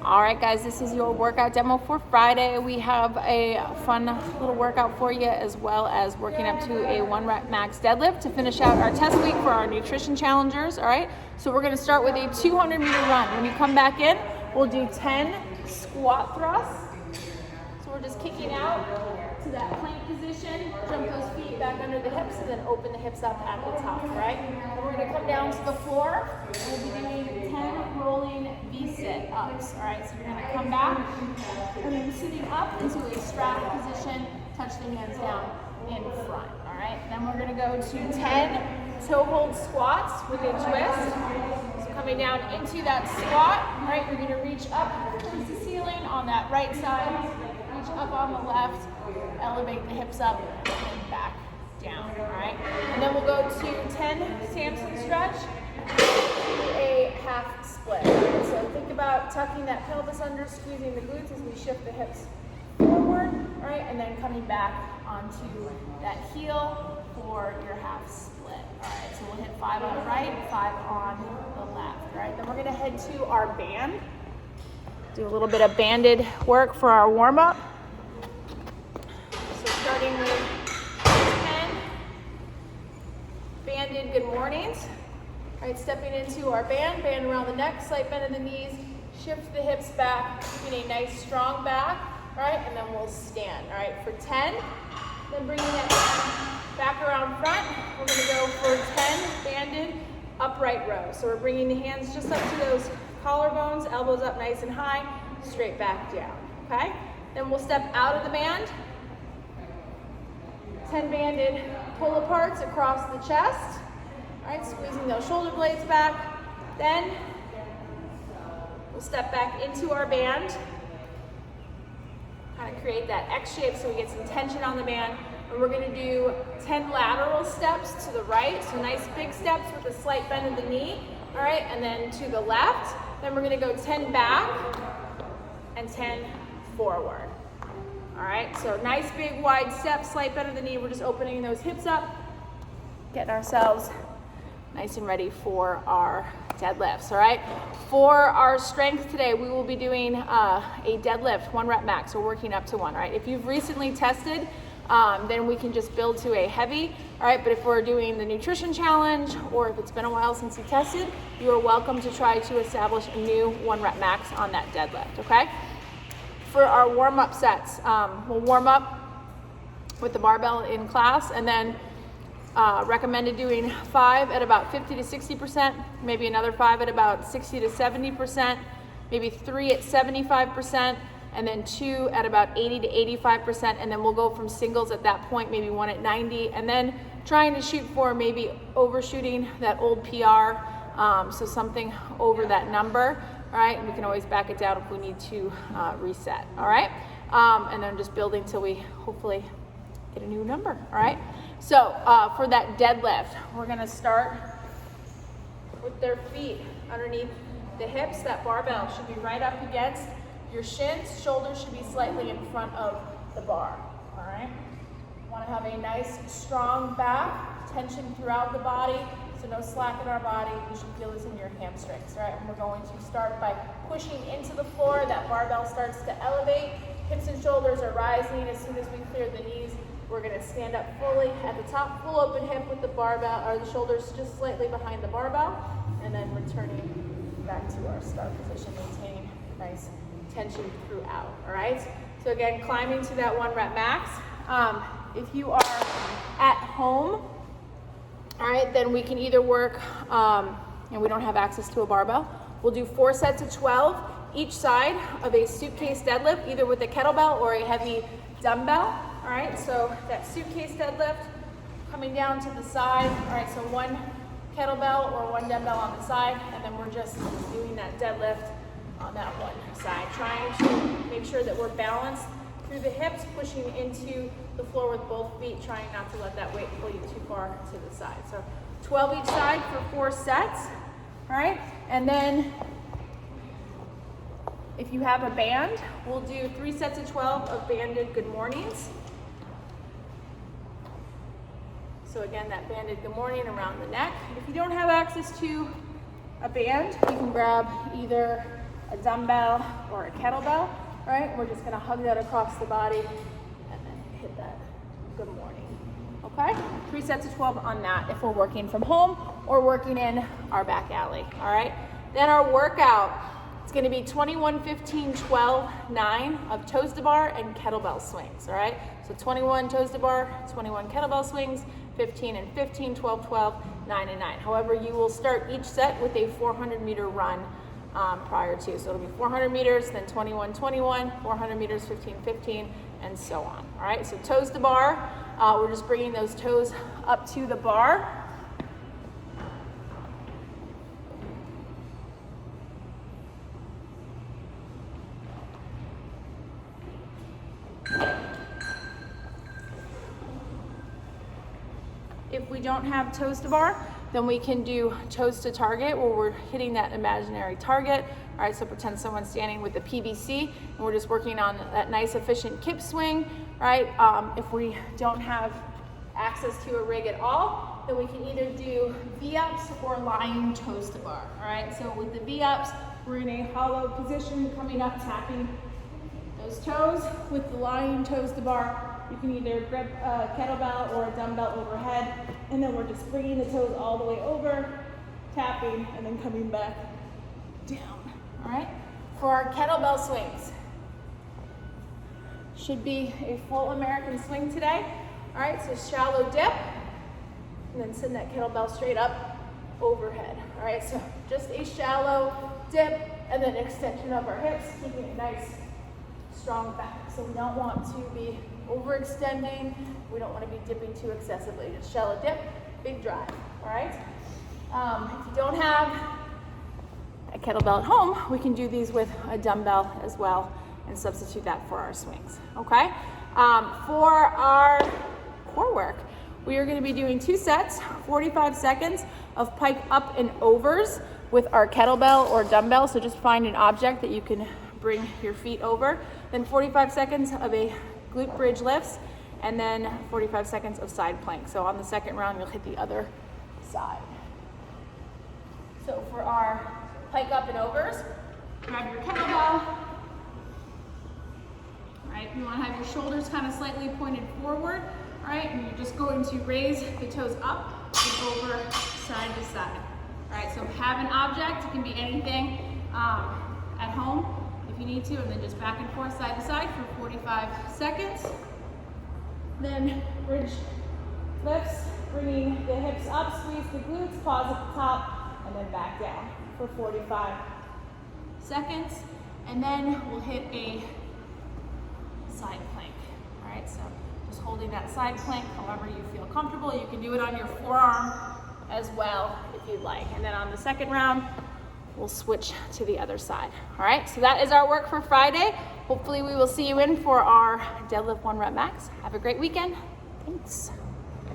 All right, guys, this is your workout demo for Friday. We have a fun little workout for you, as well as working up to a 1 rep max deadlift to finish out our test week for our nutrition challengers. All right, so we're going to start with a 200-meter run. When you come back in, we'll do 10 squat thrusts. So we're just kicking out to that plank position, jump those feet back under the hips, and then open the hips up at the top, right? And we're gonna come down to the floor, and we'll be doing 10 rolling V-sit ups, all right? So you're gonna come back, and then sitting up into a strap position, touch the hands down in front, all right? Then we're gonna go to 10 toe hold squats with a twist. So coming down into that squat, all right? You're gonna reach up towards the ceiling on that right side, reach up on the left, elevate the hips up and back down, all right? And then we'll go to 10 Samson stretch, a half split. So think about tucking that pelvis under, squeezing the glutes as we shift the hips forward, all right? And then coming back onto that heel for your half split, all right? So we'll hit 5 on the right, 5 on the left, all right? Then we're gonna head to our band. Do a little bit of banded work for our warm-up. So starting with 10 banded good mornings. All right, stepping into our band around the neck, slight bend in the knees, shift the hips back, keeping a nice strong back, all right, and then we'll stand, all right, for 10. Then bringing it back around front, we're gonna go for 10 banded upright rows. So we're bringing the hands just up to those collarbones, elbows up nice and high, straight back down, okay? Then we'll step out of the band, 10 banded pull aparts across the chest, all right, squeezing those shoulder blades back. Then we'll step back into our band, kind of create that X shape so we get some tension on the band. And we're gonna do 10 lateral steps to the right, so nice big steps with a slight bend in the knee, all right, and then to the left. Then we're gonna go 10 back and 10 forward. All right, so nice big wide steps, slight bend of the knee. We're just opening those hips up, getting ourselves nice and ready for our deadlifts, all right? For our strength today, we will be doing a deadlift, 1 rep max, so working up to 1, right? If you've recently tested, then we can just build to a heavy, all right? But if we're doing the nutrition challenge, or if it's been a while since you tested, you are welcome to try to establish a new 1 rep max on that deadlift, okay? For our warm-up sets, we'll warm up with the barbell in class, and then recommended doing 5 at about 50 to 60%, maybe another 5 at about 60 to 70%, maybe 3 at 75%, and then 2 at about 80 to 85%, and then we'll go from singles at that point, maybe 1 at 90, and then trying to shoot for maybe overshooting that old PR, so something over that number, all right? And we can always back it down if we need to reset, all right? And then just building till we hopefully get a new number, all right? So for that deadlift, we're gonna start with their feet underneath the hips. That barbell should be right up against your shins. Shoulders should be slightly in front of the bar, all right? Want to have a nice, strong back, tension throughout the body, so no slack in our body. You should feel this in your hamstrings, all right? And we're going to start by pushing into the floor. That barbell starts to elevate. Hips and shoulders are rising. As soon as we clear the knees, we're going to stand up fully at the top, full open hip with the barbell, or the shoulders just slightly behind the barbell, and then returning back to our start position, maintaining nice tension throughout, all right? So again, climbing to that 1 rep max. If you are at home, all right, then we can either work, and we don't have access to a barbell, we'll do 4 sets of 12, each side of a suitcase deadlift, either with a kettlebell or a heavy dumbbell, all right? So that suitcase deadlift, coming down to the side, all right, so 1 kettlebell or 1 dumbbell on the side, and then we're just doing that deadlift on that one side, trying to make sure that we're balanced through the hips, pushing into the floor with both feet, trying not to let that weight pull you too far to the side. So 12 each side for 4 sets, all right? And then if you have a band, we'll do 3 sets of 12 of banded good mornings. So again, that banded good morning around the neck. If you don't have access to a band, you can grab either a dumbbell or a kettlebell, all right? We're just gonna hug that across the body and then hit that good morning, okay? 3 sets of 12 on that if we're working from home or working in our back alley, all right? Then our workout, it's gonna be 21, 15, 12, 9 of toes to bar and kettlebell swings, all right? So 21 toes to bar, 21 kettlebell swings, 15 and 15, 12, 12, 9 and 9. However, you will start each set with a 400-meter run prior to. So it'll be 400 meters, then 21, 21, 400 meters, 15, 15, and so on, all right? So toes to bar, we're just bringing those toes up to the bar. If we don't have toes to bar, then we can do toes to target where we're hitting that imaginary target. All right, so pretend someone's standing with the PVC and we're just working on that nice efficient kip swing, right? If we don't have access to a rig at all, then we can either do V-ups or lying toes to bar, all right? So with the V-ups, we're in a hollow position, coming up, tapping those toes. With the lying toes to bar, you can either grab a kettlebell or a dumbbell overhead, and then we're just bringing the toes all the way over, tapping, and then coming back down, all right? For our kettlebell swings, should be a full American swing today, all right? So shallow dip, and then send that kettlebell straight up overhead, all right? So just a shallow dip, and then extension of our hips, keeping it nice, strong back. So we don't want to be overextending. We don't want to be dipping too excessively. Just shallow dip, big drive, all right? If you don't have a kettlebell at home, we can do these with a dumbbell as well and substitute that for our swings, okay? For our core work, we are going to be doing 2 sets, 45 seconds of pike up and overs with our kettlebell or dumbbell. So just find an object that you can bring your feet over. Then 45 seconds of a glute bridge lifts, and then 45 seconds of side plank. So on the second round, you'll hit the other side. So for our pike up and overs, grab your kettlebell. All right, you want to have your shoulders kind of slightly pointed forward, all right, and you're just going to raise the toes up and over side to side. All right, so have an object, it can be anything at home if you need to, and then just back and forth side to side for 45 seconds. Then bridge lifts, bringing the hips up, squeeze the glutes, pause at the top, and then back down for 45 seconds. And then we'll hit a side plank. All right, so just holding that side plank however you feel comfortable. You can do it on your forearm as well if you'd like. And then on the second round, we'll switch to the other side. All right, so that is our work for Friday. Hopefully we will see you in for our deadlift 1 rep max. Have a great weekend. Thanks.